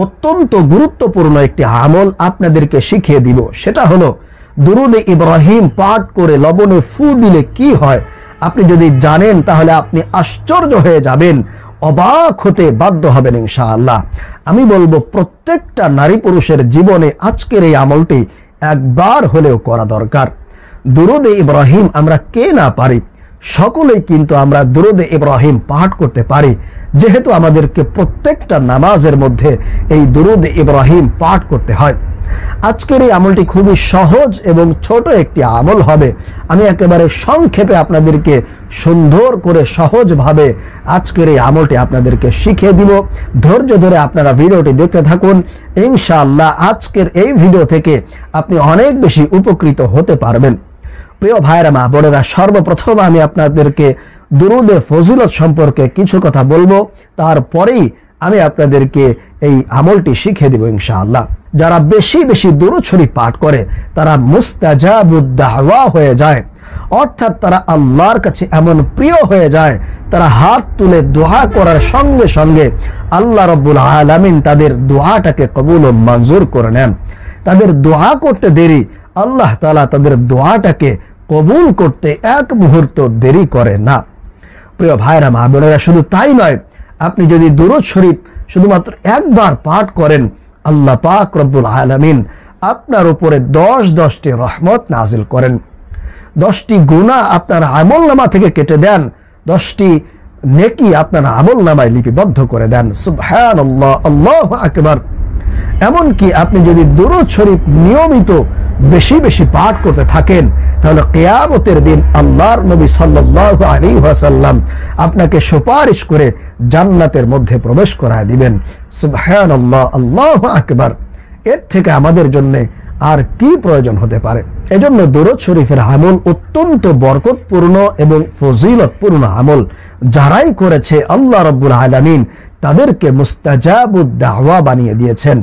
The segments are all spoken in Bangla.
অত্যন্ত গুরুত্বপূর্ণ একটি আমল আপনাদেরকে শিখিয়ে দিব। সেটা হলো দুরুদে ইব্রাহিম পাঠ করে লবণে ফু দিলে কি হয়। আপনি যদি জানেন তাহলে আপনি আশ্চর্য হয়ে যাবেন, অবাক হতে বাধ্য হবেন ইনশাআল্লাহ। আমি বলবো প্রত্যেকটা নারী পুরুষের জীবনে আজকের এই আমলটি একবার হলেও করা দরকার। দুরুদে ইব্রাহিম আমরা কে না পারি, সকলেই কিন্তু আমরা দুরুদে ইব্রাহিম পাঠ করতে পারি, যেহেতু আমাদেরকে প্রত্যেকটা নামাজের মধ্যে এই দুরুদে ইব্রাহিম পাঠ করতে হয়। আজকের এই আমলটি খুবই সহজ এবং ছোট একটি আমল হবে। আমি একেবারে সংক্ষেপে আপনাদেরকে সুন্দর করে সহজভাবে আজকের এই আমলটি আপনাদেরকে শিখিয়ে দিব। ধৈর্য ধরে আপনারা ভিডিওটি দেখতে থাকুন। ইনশাআল্লাহ আজকের এই ভিডিও থেকে আপনি অনেক বেশি উপকৃত হতে পারবেন। প্রিয় ভাইরা মা বোনেরা, সর্বপ্রথম আমি আপনাদেরকে দুরুদের ফজিলত সম্পর্কে কিছু কথা বলবো, তারপরেই আমি আপনাদেরকে এই আমলটি শিখিয়ে দিব ইনশাআল্লাহ। যারা বেশি বেশি দুরুদ শরীফ পাঠ করে তারা মুস্তাজাবুদ দাওয়া হয়ে যায়, অর্থাৎ তারা আল্লাহর কাছে এমন প্রিয় হয়ে যায়, তারা হাত তুলে দোয়া করার সঙ্গে সঙ্গে আল্লাহ রাব্বুল আলামিন তাদের দোয়াটাকে কবুল ও মঞ্জুর করে নেন। তাদের দোয়া করতে দেরি, আল্লাহ তাআলা তাদের দোয়াটাকে কবুল করতে এক মুহূর্ত দেরি করে না। প্রিয় ভাইরা মা বোনেরা, শুধু তাই নয়, আপনি যদি দুরূদ শরীফ শুধুমাত্র একবার পাঠ করেন, আল্লাহ পাক রব্বুল আলামিন আপনার উপরে 10টি রহমত নাজিল করেন, 10টি গুনাহ আপনার আমলনামা থেকে কেটে দেন, 10টি নেকি আপনার আমলনামায় লিপিবদ্ধ করে দেন। সুবহানাল্লাহ, আল্লাহু আকবার। এমনকি আপনি যদি দুরূদ শরীফ নিয়মিত বেশি বেশি পাঠ করতে থাকেন, তাহলে কিয়ামতের দিন আল্লাহর নবী সাল্লাল্লাহু আলাইহি ওয়াসাল্লাম আপনাকে সুপারিশ করে জান্নাতের মধ্যে প্রবেশ করায় দিবেন। সুবহানাল্লাহ, আল্লাহু আকবার। এর থেকে আমাদের জন্য আর কি প্রয়োজন হতে পারে? এজন্য দুরূদ শরীফের আমল অত্যন্ত বরকতপূর্ণ এবং ফজিলতপূর্ণ আমল। যারাই করেছে আল্লাহ রাব্বুল আলামিন তাদেরকে মুস্তাজাবুদ দাওয়া বানিয়ে দিয়েছেন।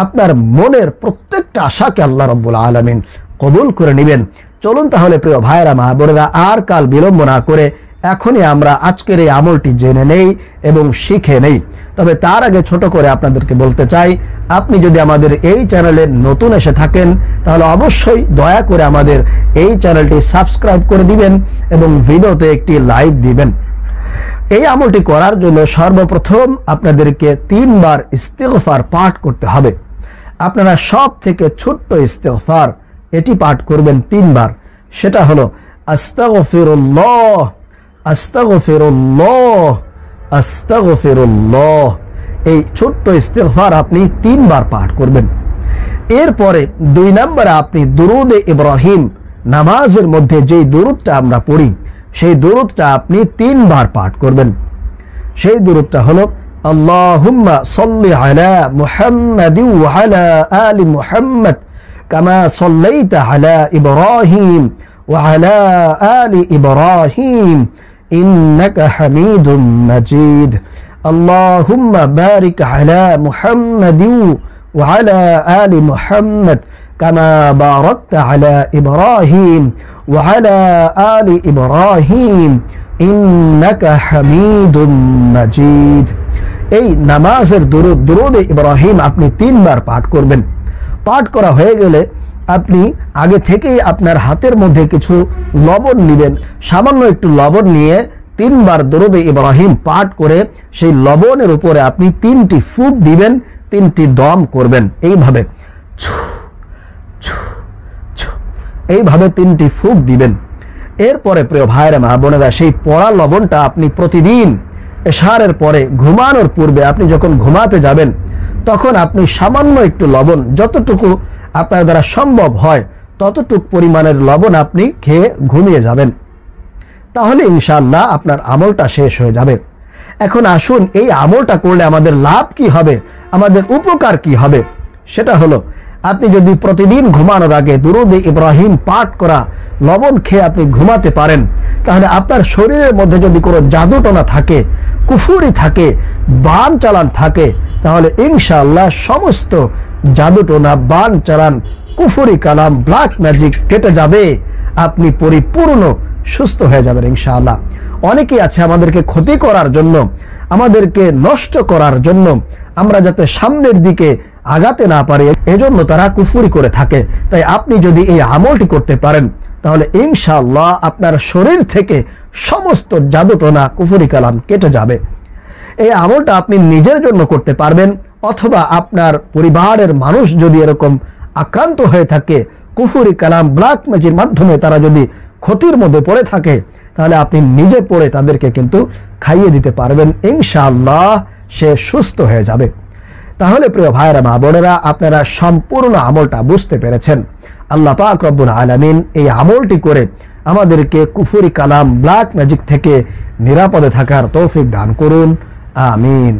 আপনার মনের প্রত্যেকটা আশাকে আল্লাহ রাব্বুল আলামিন কবুল করে নেবেন। চলুন তাহলে প্রিয় ভাইরা মা বোনেরা, আর কাল বিলম্ব না করে এখনই আমরা আজকের এই আমলটি জেনে নেই এবং শিখে নেই। তবে তার আগে ছোট করে আপনাদেরকে বলতে চাই, আপনি যদি আমাদের এই চ্যানেলে নতুন এসে থাকেন তাহলে অবশ্যই দয়া করে আমাদের এই চ্যানেলটি সাবস্ক্রাইব করে দিবেন এবং ভিডিওতে একটি লাইক দিবেন। এই আমলটি করার জন্য সর্বপ্রথম আপনাদেরকে 3 বার ইস্তিগফার পাঠ করতে হবে। আপনারা সব থেকে ছোট্ট ইস্তিগফার এটি পাঠ করবেন 3 বার। সেটা হলো আস্তাগফিরুল্লাহ, আস্তাগফিরুল্লাহ, আস্তাগফিরুল্লাহ। এই ছোট্ট ইস্তিগফার আপনি 3 বার পাঠ করবেন। এরপরে 2 নম্বরে আপনি দুরুদে ইব্রাহিম, নামাজের মধ্যে যেই দুরুদটা আমরা পড়ি সেই দুরুদটা আপনি 3 বার পাঠ করবেন। সেই দুরুদটা হলো আল্লাহুম্মা সাল্লি আলা মুহাম্মাদিন ওয়া আলা আলি মুহাম্মাদ কামা সাল্লাইতা আলা ইব্রাহিম ওয়া আলা আলি ইব্রাহিম ইন্নাকা হামিদুম মাজিদ। আল্লাহুম্মা বারিক আলা মুহাম্মাদিন ওয়া আলা আলি মুহাম্মাদ কামা বারাকতা আলা ইব্রাহিম وعلى آل إبراهيم إنك حميد مجيد। এই নামাজের দুরুদে ইব্রাহিম আপনি 3 বার পাঠ করবেন। পাঠ করা হয়ে গেলে আপনি আগে থেকেই আপনার হাতের মধ্যে কিছু লবণ নেবেন। সামান্য একটু লবণ নিয়ে 3 বার দুরুদে ইব্রাহিম পাঠ করে সেই লবণের উপরে আপনি 3টি ফুঁক দিবেন, 3টি দম করবেন। এইভাবে 3টি ফুঁক দিবেন। এরপরে প্রিয় ভাইরা মা বোনেরা, সেই পড়া লবণটা আপনি প্রতিদিন এশারের পরে ঘুমানোর পূর্বে আপনি যখন ঘুমাতে যাবেন তখন আপনি সামান্য একটু লবণ, যতটুকু আপনার দ্বারা সম্ভব হয় ততটুকু পরিমাণের লবণ আপনি খেয়ে ঘুমিয়ে যাবেন। তাহলে ইনশাআল্লাহ আপনার আমলটা শেষ হয়ে যাবে। এখন আসুন, এই আমলটা করলে আমাদের লাভ কি হবে, আমাদের উপকার কি হবে। সেটা হলো, আপনি যদি প্রতিদিন ঘুমানোর আগে দুরুদে ইব্রাহিম পাঠ করা লবণ খেয়ে আপনি ঘুমাতে পারেন, তাহলে আপনার শরীরের মধ্যে যদি কোনো জাদুটনা থাকে, কুফুরি থাকে, বান চালান থাকে, তাহলে ইনশাআল্লাহ সমস্ত জাদুটনা, বান চালান, কুফুরি কালাম, ব্ল্যাক ম্যাজিক কেটে যাবে। আপনি পরিপূর্ণ সুস্থ হয়ে যাবেন ইনশাআল্লাহ। অনেকেই আছে আমাদেরকে ক্ষতি করার জন্য, আমাদেরকে নষ্ট করার জন্য, আমরা যাতে সামনের দিকে আগাতে না পারি, এজন্য তারা কুফরি করে থাকে। তাই আপনি যদি এই আমলটি করতে পারেন তাহলে ইনশাআল্লাহ আপনার শরীর থেকে সমস্ত জাদুটোনা কুফরি কালাম কেটে যাবে। এই আমলটা আপনি নিজের জন্য করতে পারবেন, অথবা আপনার পরিবারের মানুষ যদি এরকম আক্রান্ত হয়ে থাকে, কুফরি কালাম ব্ল্যাক ম্যাজিকের মাধ্যমে তারা যদি ক্ষতির মধ্যে পড়ে থাকে, তাহলে আপনি নিজে পড়ে তাদেরকে কিন্তু খাইয়ে দিতে পারবেন, ইনশাআল্লাহ সে সুস্থ হয়ে যাবে। তাহলে প্রিয় ভাইরা মা বোনেরা, আপনারা সম্পূর্ণ আমলটা বুঝতে পেরেছেন। আল্লাহ পাক রব্বুল আলামিন এই আমলটি করে আমাদেরকে কুফরি কালাম ব্ল্যাক ম্যাজিক থেকে নিরাপদে থাকার তৌফিক দান করুন। আমিন।